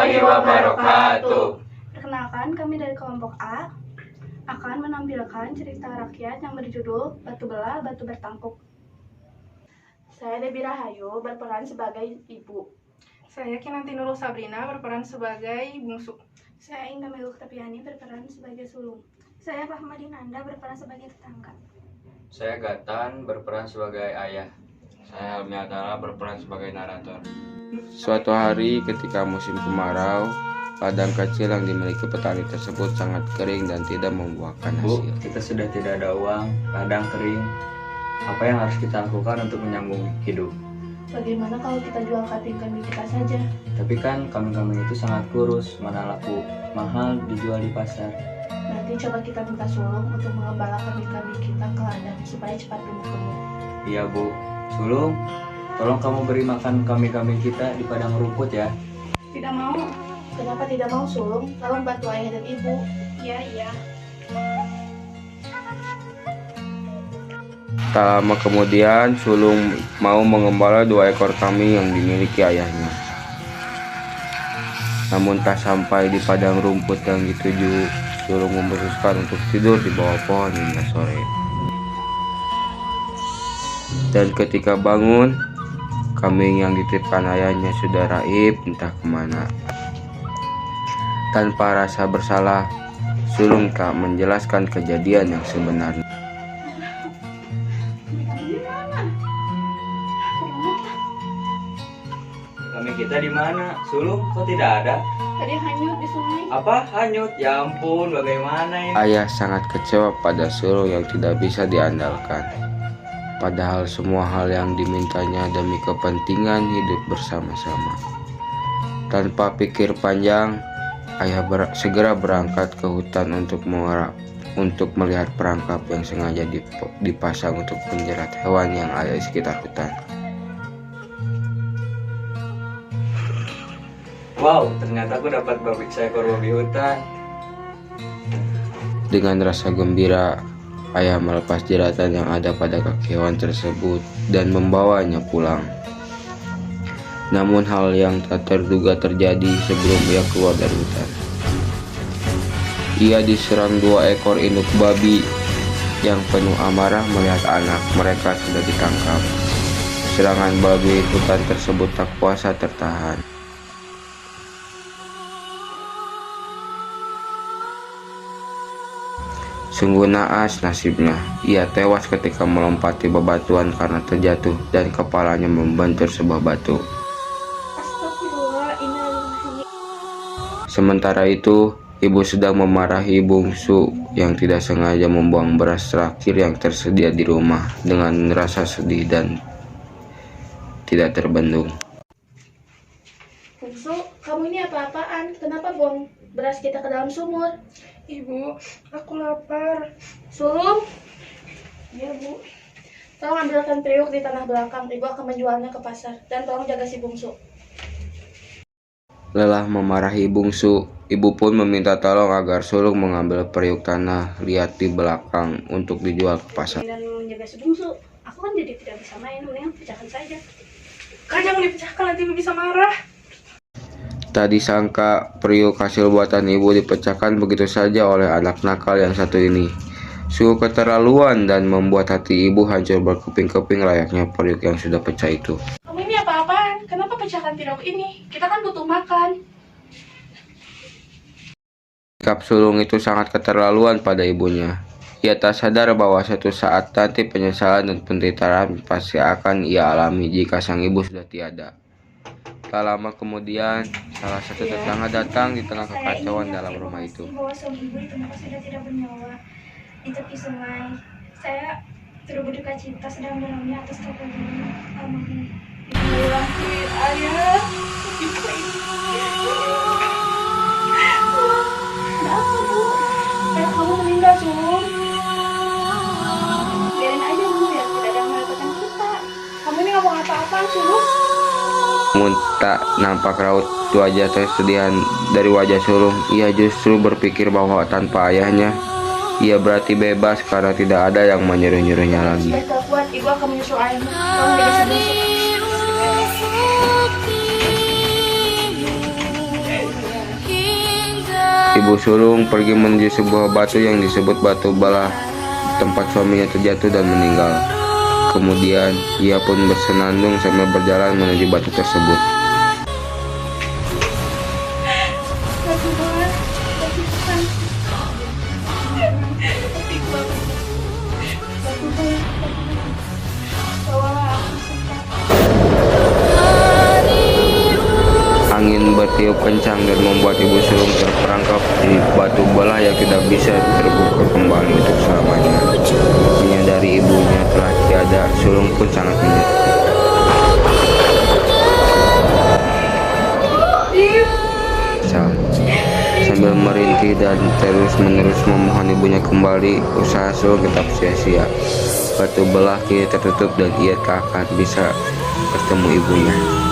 warahmatullahi wabarakatuh. Perkenalkan, kami dari kelompok A akan menampilkan cerita rakyat yang berjudul Batu Belah, Batu Bertangkuk. Saya Debbie Rahayu berperan sebagai ibu. Saya Kinanti Nurul Sabrina berperan sebagai bungsu. Saya Indah Meluk Tapiani berperan sebagai sulung. Saya Fahmadin Anda berperan sebagai tetangga. Saya Gatan berperan sebagai ayah. Saya Helmi Atala berperan sebagai narator. Suatu hari ketika musim kemarau, ladang kecil yang dimiliki petani tersebut sangat kering dan tidak membuahkan Bu, hasil. kita sudah tidak ada uang, ladang kering. Apa yang harus kita lakukan untuk menyambung hidup? Bagaimana kalau kita jual kambing kita saja? Tapi kan kambing-kambing itu sangat kurus, mana laku mahal dijual di pasar. Nanti coba kita minta sulung untuk mengembala kambing kita ke ladang supaya cepat tumbuh. Iya Bu, sulung, tolong kamu beri makan kambing-kambing kita di padang rumput ya. Tidak mau. Kenapa tidak mau sulung? Tolong bantu ayah dan ibu. Iya. Tak lama kemudian, sulung mau mengembala 2 ekor kambing yang dimiliki ayahnya. Namun tak sampai di padang rumput yang dituju, sulung memutuskan untuk tidur di bawah pohon hingga sore. Dan ketika bangun, kambing yang dititipkan ayahnya sudah raib entah kemana. Tanpa rasa bersalah, sulung tak menjelaskan kejadian yang sebenarnya. Kambing kita di mana? Sulung, kok tidak ada? Tadi hanyut di sungai. Apa? Hanyut? Ya ampun, bagaimana ini? Ayah sangat kecewa pada sulung yang tidak bisa diandalkan. Padahal semua hal yang dimintanya demi kepentingan hidup bersama-sama. Tanpa pikir panjang, ayah segera berangkat ke hutan untuk melihat perangkap yang sengaja dipasang untuk menjerat hewan yang ada di sekitar hutan. Wow, ternyata aku dapat seekor babi hutan. Dengan rasa gembira, ayah melepas jeratan yang ada pada kaki hewan tersebut dan membawanya pulang. Namun hal yang tak terduga terjadi sebelum ia keluar dari hutan. Ia diserang 2 ekor induk babi yang penuh amarah melihat anak mereka sudah ditangkap. Serangan babi hutan tersebut tak kuasa tertahan. Sungguh naas nasibnya, ia tewas ketika melompati bebatuan karena terjatuh dan kepalanya membentur sebuah batu. Astagfirullah, innalillahi. Sementara itu, ibu sedang memarahi bungsu yang tidak sengaja membuang beras terakhir yang tersedia di rumah dengan rasa sedih dan tidak terbendung. Bungsu, kamu ini apa-apaan? Kenapa buang beras kita ke dalam sumur? Ibu, aku lapar. Sulung? Iya, Bu. Tolong ambilkan periuk di tanah belakang. Ibu akan menjualnya ke pasar. Dan tolong jaga si bungsu. Lelah memarahi bungsu, ibu pun meminta tolong agar sulung mengambil periuk tanah liat di belakang untuk dijual ke pasar. Dan menjaga si bungsu. Aku kan jadi tidak bisa main. Mendingan pecahkan saja. Kak, jangan dipecahkan, nanti ibu bisa marah. Tak disangka periuk hasil buatan ibu dipecahkan begitu saja oleh anak nakal yang satu ini. Sungguh keterlaluan dan membuat hati ibu hancur berkeping-keping layaknya periuk yang sudah pecah itu. Kamu ini apa-apaan? Kenapa pecahkan periuk ini? Kita kan butuh makan. Sikap sulung itu sangat keterlaluan pada ibunya. Ia tak sadar bahwa suatu saat nanti penyesalan dan penderitaan pasti akan ia alami jika sang ibu sudah tiada. Tak lama kemudian, salah satu tetangga datang di tengah kekacauan dalam rumah itu. Bahwa suami ibu ditemukan sudah tidak bernyawa di tepi sungai. Saya turut berduka cita sedang dalamnya atas kepergian almarhum ibu laki ayah. Ibu ini. Ada apa, Bu? Ayah kamu meninggal, Sulung. Biarin aja, Bu, biar tidak ada yang merepotkan kita. Kamu ini ngomong apa-apaan, Sulung? Namun tak nampak raut wajah kesedihan dari wajah sulung. Ia justru berpikir bahwa tanpa ayahnya, ia berarti bebas karena tidak ada yang menyuruh-nyuruhnya lagi. Sudah kuat, ibu akan menyusul ayahmu. Tolong jaga si bungsu. Ibu sulung pergi menuju sebuah batu yang disebut batu balah, tempat suaminya terjatuh dan meninggal. Kemudian ia pun bersenandung sambil berjalan menuju batu tersebut. Batu balah, batu Tuhan. Batu balah. Bawalah aku sempat. Angin bertiup kencang dan membuat ibu sulung terperangkap di batu balah yang tidak bisa terbuka kembali untuk selamanya. Menyadari ibunya telah tiada, sulung pun sangat menyedih. Sambil merintih dan terus-menerus memohon ibunya kembali, usaha sulung tetap sia-sia. Batu balah kini tertutup dan ia tak akan bisa bertemu ibunya.